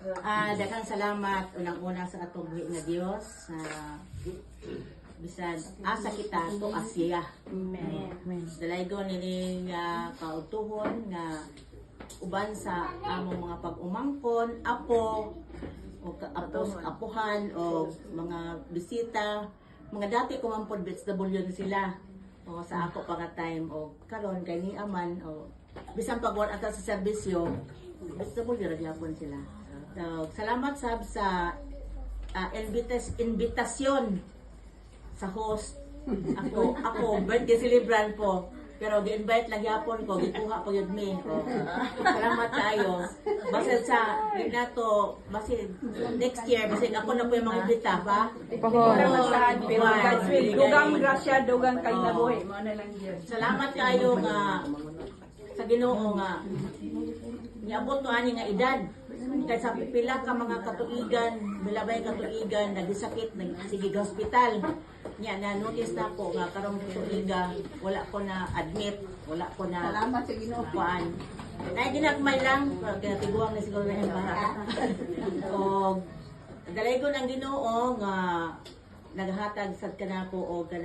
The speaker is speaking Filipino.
Daghang salamat unang-una sa atong buhi nga Dios na bisan asa kita to Asya. Amen. Dalaygon ini nga kautuhon nga uban sa among mga pag-umangkon, apo o apuhan o mga bisita, mga dati ko man pod BSW sila. O sa ako pa nga time o karon kay ni aman o bisan pag wala ata sa serbisyo, BSW ra gyapon sila. So, salamat sa invitasyon sa host. Ako birthday celebrant po. Pero gi-invite lang yapon ko, gikuha ko yun me. Salamat kayo. Basta sa nato, basta next year, basta ako na po yung mga imbita pa. Dugang grasya, dugang kalinabuhi. Mo na lang yun. Salamat kayo nga sa Ginoo nga niabot to ani nga edad. Kaya sa pila ka mga katuigan, bilabay katuigan, nagisakit, nagsige hospital. Nya na notice na ko nga karong tuiga, wala ko na admit, wala ko na Salamat sa Ginoo. kuan. Ay ginagmay lang, kaya tiguang na siguro na para. O dalay ko ng Ginoo nga naghatag sad kanako o kana